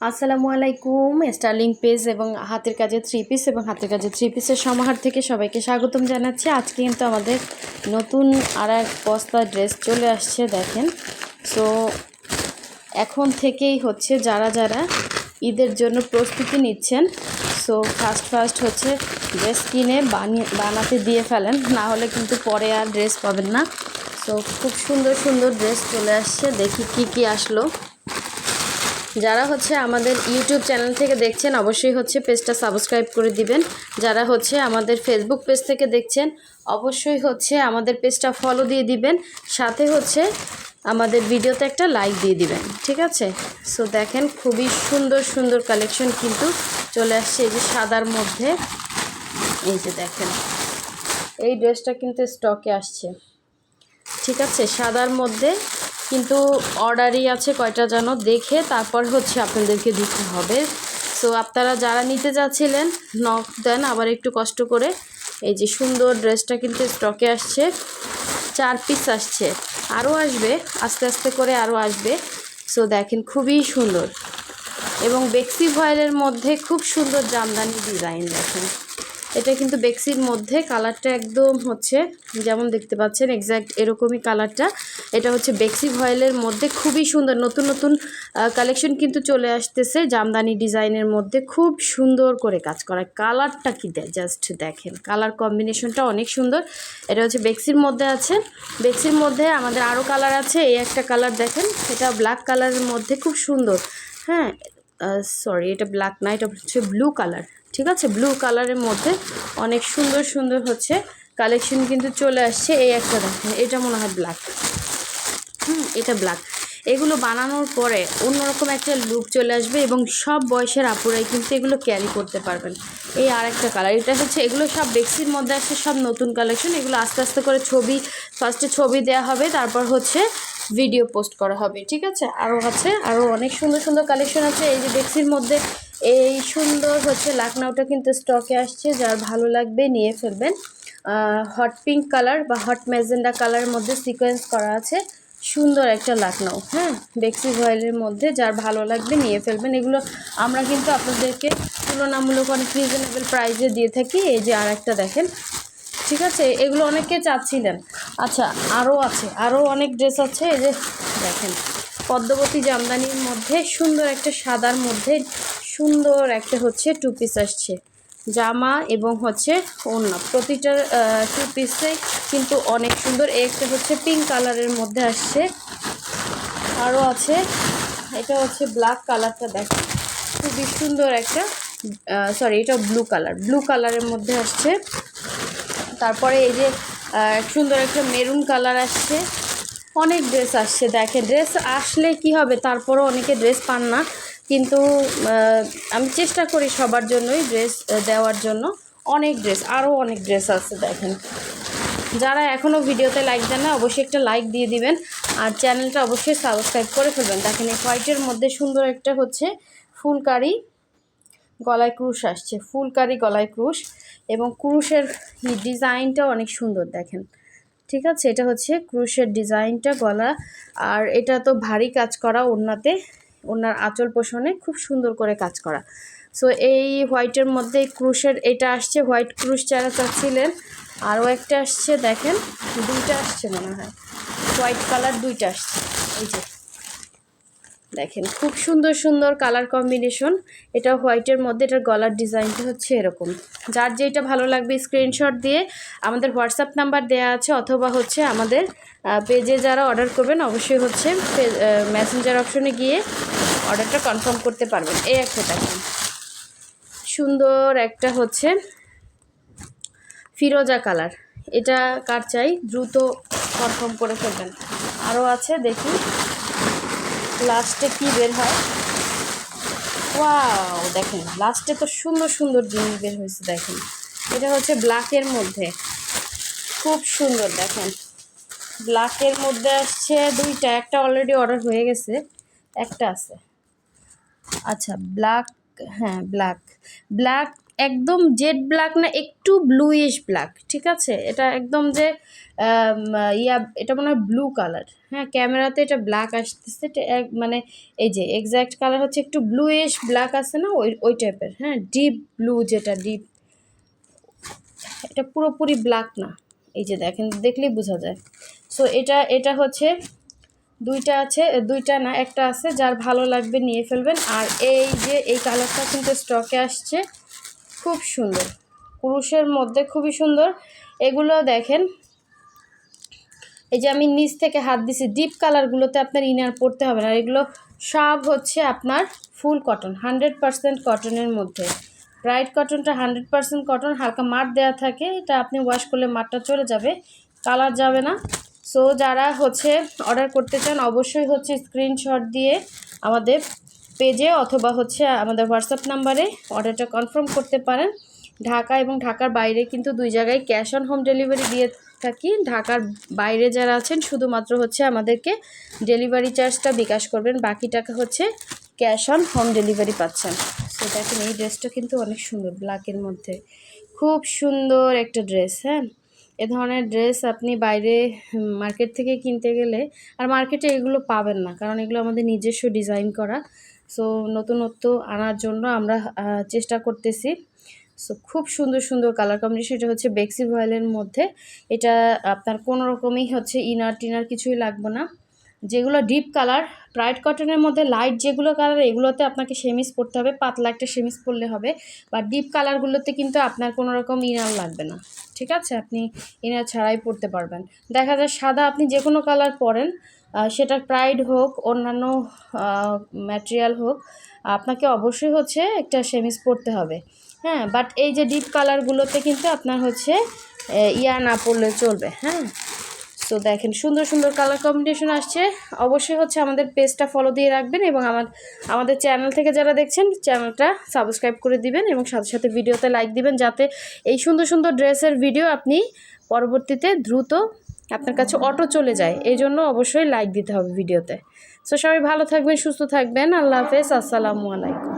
আসসালামু আলাইকুম। Sterling page এবং হাতের কাজে থ্রি পিস এবং হাতের কাজে থ্রি পিসের সমাহার থেকে সবাইকে স্বাগতম জানাচ্ছি। আজকে কিন্তু আমাদের নতুন আর এক বস্তা ড্রেস চলে আসছে দেখেন। সো এখন থেকেই হচ্ছে যারা যারা ঈদের জন্য প্রস্তুতি নিচ্ছেন, সো ফার্স্ট হচ্ছে ড্রেস কিনে বানাতে দিয়ে ফেলেন, না হলে কিন্তু পরে আর ড্রেস পাবেন না। সো খুব সুন্দর সুন্দর ড্রেস চলে আসছে, দেখি কি আসলো। যারা হচ্ছে আমাদের ইউটিউব চ্যানেল থেকে দেখছেন অবশ্যই হচ্ছে পেজটা সাবস্ক্রাইব করে দিবেন। যারা হচ্ছে আমাদের ফেসবুক পেজ থেকে দেখছেন অবশ্যই হচ্ছে আমাদের পেজটা ফলো দিয়ে দিবেন, সাথে হচ্ছে আমাদের ভিডিওতে একটা লাইক দিয়ে দিবেন, ঠিক আছে? সো দেখেন খুবই সুন্দর সুন্দর কালেকশন কিন্তু চলে আসছে এই যে সাদার মধ্যে। এই যে দেখেন এই ড্রেসটা কিন্তু স্টকে আসছে, ঠিক আছে, সাদার মধ্যে, কিন্তু অর্ডারই আছে কয়টা যেন, দেখে তারপর হচ্ছে আপনাদেরকে দিতে হবে। সো আপনারা যারা নিতে যাচ্ছিলেন নক দেন আবার একটু কষ্ট করে। এই যে সুন্দর ড্রেসটা কিন্তু স্টকে আসছে, 4 পিস আসছে, আরও আসবে, আস্তে আস্তে করে আরও আসবে। সো দেখেন খুবই সুন্দর এবং বেক্সি ভয়েলের মধ্যে খুব সুন্দর জামদানি ডিজাইন। দেখেন এটা কিন্তু বেক্সির মধ্যে, কালারটা একদম হচ্ছে যেমন দেখতে পাচ্ছেন এক্স্যাক্ট এরকমই কালারটা। এটা হচ্ছে বেক্সি ভয়েলের মধ্যে খুবই সুন্দর, নতুন নতুন কালেকশন কিন্তু চলে আসতেছে জামদানি ডিজাইনের মধ্যে, খুব সুন্দর করে কাজ করা। কালারটা কি জাস্ট দেখেন, কালার কম্বিনেশনটা অনেক সুন্দর। এটা হচ্ছে বেক্সির মধ্যে আছে, বেক্সির মধ্যে আমাদের আরও কালার আছে। এই একটা কালার দেখেন, এটা ব্ল্যাক কালারের মধ্যে খুব সুন্দর। হ্যাঁ সরি, এটা ব্ল্যাক না, এটা হচ্ছে ব্লু কালার, ঠিক আছে? ব্লু কালারের মধ্যে অনেক সুন্দর সুন্দর হচ্ছে কালেকশন কিন্তু চলে আসছে। এই একটা দেখেন, এটা মনে হয় ব্ল্যাক, এটা ব্ল্যাক। এগুলো বানানোর পরে অন্যরকম একটা লুক চলে আসবে এবং সব বয়সের আপুরাই কিন্তু এগুলো ক্যারি করতে পারবেন। এই আর একটা কালার, এটা হচ্ছে, এগুলো সব বেক্সির মধ্যে আসছে, সব নতুন কালেকশন। এগুলো আস্তে আস্তে করে ফার্স্টে ছবি দেওয়া হবে, তারপর হচ্ছে ভিডিও পোস্ট করা হবে, ঠিক আছে? আরও আছে, আরও অনেক সুন্দর সুন্দর কালেকশন আছে। এই যে বেক্সির মধ্যে এই সুন্দর হচ্ছে লাকনাউটা কিন্তু স্টকে আসছে, যার ভালো লাগবে নিয়ে ফেলবেন। হট পিঙ্ক কালার বা হট ম্যাজেন্ডা কালারের মধ্যে সিকোয়েন্স করা আছে, সুন্দর একটা লাকনাউ। হ্যাঁ, বেক্সি ভয়েলের মধ্যে যার ভালো লাগবে নিয়ে ফেলবেন। এগুলো আমরা কিন্তু আপনাদেরকে তুলনামূলক অনেক রিজনেবল প্রাইসে দিয়ে থাকি। এই যে আর একটা দেখেন, ঠিক আছে, এগুলো অনেকে চাচ্ছিলেন। আচ্ছা আরও আছে, আরও অনেক ড্রেস আছে। এই যে দেখেন পদ্মবতী জামদানির মধ্যে সুন্দর একটা সাদার মধ্যে সুন্দর একটা হচ্ছে 2 পিস আসছে, জামা এবং হচ্ছে ওড়না, প্রতিটা 2 পিসে কিন্তু অনেক সুন্দর। একটা হচ্ছে পিঙ্ক কালারের মধ্যে আসছে, আরও আছে। এটা হচ্ছে ব্ল্যাক কালারটা দেখেন, খুবই সুন্দর একটা, সরি এটা ব্লু কালারের মধ্যে আসছে। তারপরে এই যে সুন্দর একটা মেরুন কালার আসছে, অনেক ড্রেস আসছে। দেখেন ড্রেস আসলে কি হবে, তারপরও অনেকে ড্রেস পান না, কিন্তু আমি চেষ্টা করি সবার জন্যই ড্রেস দেওয়ার জন্য। অনেক ড্রেস, আরও অনেক ড্রেস আছে দেখেন। যারা এখনও ভিডিওতে লাইক দেন না অবশ্যই একটা লাইক দিয়ে দিবেন, আর চ্যানেলটা অবশ্যই সাবস্ক্রাইব করে ফেলবেন। দেখেন এই হোয়াইটের মধ্যে সুন্দর একটা হচ্ছে ফুলকারি গলায় ক্রুশ আসছে, ফুলকারি গলায় ক্রুশ, এবং ক্রুশের ডিজাইনটা অনেক সুন্দর দেখেন, ঠিক আছে? এটা হচ্ছে ক্রুশের ডিজাইনটা গলা, আর এটা তো ভারী কাজ করা ওড়নাতে, ওড়নার আঁচল পোষণে খুব সুন্দর করে কাজ করা। সো এই হোয়াইটের মধ্যে ক্রুশের এটা আসছে, হোয়াইট ক্রুশ যারা চাচ্ছিলেন। আরও একটা আসছে দেখেন, দুইটা আসছে মনে হয়, হোয়াইট কালার দুইটা আসছে। এই যে দেখেন খুব সুন্দর সুন্দর কালার কম্বিনেশন। এটা হোয়াইটের মধ্যে, এটার গলার ডিজাইনটা হচ্ছে এরকম। যার যেটা ভালো লাগবে স্ক্রিনশট দিয়ে আমাদের হোয়াটসঅ্যাপ নাম্বার দেওয়া আছে, অথবা হচ্ছে আমাদের পেজে যারা অর্ডার করবেন অবশ্যই হচ্ছে মেসেঞ্জার অপশনে গিয়ে অর্ডারটা কনফার্ম করতে পারবেন। এই একটা দেখেন সুন্দর একটা হচ্ছে ফিরোজা কালার, এটা কার চাই দ্রুত কনফার্ম করে ফেলবেন। আরও আছে, দেখি লাস্টে কি বের হয়। ওয়াও দেখেন লাস্টে তো সুন্দর সুন্দর জিনিস বের হয়েছে। দেখেন এটা হচ্ছে ব্ল্যাকের মধ্যে, খুব সুন্দর। দেখেন ব্ল্যাকের মধ্যে আসছে দুইটা, একটা অলরেডি অর্ডার হয়ে গেছে, একটা আছে। আচ্ছা ব্ল্যাক, হ্যাঁ ব্ল্যাক একদম জেড ব্ল্যাক না, একটু ব্লুইশ ব্ল্যাক, ঠিক আছে? এটা একদম যে এটা মনে হয় ব্লু কালার। হ্যাঁ, ক্যামেরাতে এটা ব্ল্যাক আসতেছে, এটা মানে এই যে এক্স্যাক্ট কালার হচ্ছে একটু ব্লুইশ ব্ল্যাক আছে না, ওই টাইপের। হ্যাঁ, ডিপ ব্লু, যেটা ডিপ, এটা পুরোপুরি ব্ল্যাক না। এই যে দেখেন, দেখলেই বোঝা যায়। সো এটা হচ্ছে দুইটা আছে, দুইটা না একটা আছে, যার ভালো লাগবে নিয়ে ফেলবেন। আর এই যে এই কালারটা কিন্তু স্টকে আসছে, খুব সুন্দর, কুরুশের মধ্যে খুবই সুন্দর। এগুলো দেখেন, এই যে আমি নিচ থেকে হাত দিছি, ডিপ কালারগুলোতে আপনার ইনার পড়তে হবে না। এগুলো সব হচ্ছে আপনার ফুল কটন, 100% কটনের মধ্যে। ব্রাইট কটনটা 100% কটন, হালকা মার দেওয়া থাকে। এটা আপনি ওয়াশ করলে মারটা চলে যাবে, কালার যাবে না। সো যারা হচ্ছে অর্ডার করতে চান, অবশ্যই হচ্ছে স্ক্রিনশট দিয়ে আমাদের পেজে অথবা হচ্ছে আমাদের হোয়াটসঅ্যাপ নাম্বারে অর্ডারটা কনফার্ম করতে পারেন। ঢাকা এবং ঢাকার বাইরে কিন্তু দুই জায়গায় ক্যাশ অন হোম ডেলিভারি দিয়ে থাকি। ঢাকার বাইরে যারা আছেন শুধুমাত্র হচ্ছে আমাদেরকে ডেলিভারি চার্জটা বিকাশ করবেন, বাকি টাকা হচ্ছে ক্যাশ অন হোম ডেলিভারি পাচ্ছেন। সো দেখেন, এই ড্রেসটা কিন্তু অনেক সুন্দর, ব্ল্যাকের মধ্যে খুব সুন্দর একটা ড্রেস। হ্যাঁ, এ ধরনের ড্রেস আপনি বাইরে মার্কেট থেকে কিনতে গেলে, আর মার্কেটে এগুলো পাবেন না, কারণ এগুলো আমাদের নিজস্ব ডিজাইন করা। সো নতুনত্ব আনার জন্য আমরা চেষ্টা করতেছি। সো খুব সুন্দর সুন্দর কালার কম্বিনেশন। এটা হচ্ছে বেক্সি ভয়েলের মধ্যে। এটা আপনার কোনো রকমই হচ্ছে ইনার টিনার কিছুই লাগবে না। যেগুলো ডিপ কালার, ব্রাইট কটনের মধ্যে লাইট যেগুলো কালার, এগুলোতে আপনাকে সেমিস পরতে হবে, পাতলা একটা সেমিস পরলে হবে। বা ডিপ কালারগুলোতে কিন্তু আপনার কোনো রকম ইনার লাগবে না, ঠিক আছে? আপনি ইনার ছাড়াই পরতে পারবেন। দেখা যায় সাদা আপনি যে কোনো কালার পরেন, সেটা প্রাইড হোক, অন্যান্য ম্যাটেরিয়াল হোক, আপনাকে অবশ্যই হচ্ছে একটা সেমিস পরতে হবে। হ্যাঁ, বাট এই যে ডিপ কালারগুলোতে কিন্তু আপনার হচ্ছে ইয়া না পরলে চলবে। হ্যাঁ, সো দেখেন সুন্দর সুন্দর কালার কম্বিনেশন আসছে। অবশ্যই হচ্ছে আমাদের পেজটা ফলো দিয়ে রাখবেন, এবং আমাদের চ্যানেল থেকে যারা দেখছেন চ্যানেলটা সাবস্ক্রাইব করে দিবেন, এবং সাথে সাথে ভিডিওতে লাইক দিবেন, যাতে এই সুন্দর সুন্দর ড্রেসের ভিডিও আপনি পরবর্তীতে দ্রুত আপনার কাছে অটো চলে যায়। এই জন্য অবশ্যই লাইক দিতে হবে ভিডিওতে। সো সবাই ভালো থাকবেন, সুস্থ থাকবেন। আল্লাহ হাফেজ, আসসালামু আলাইকুম।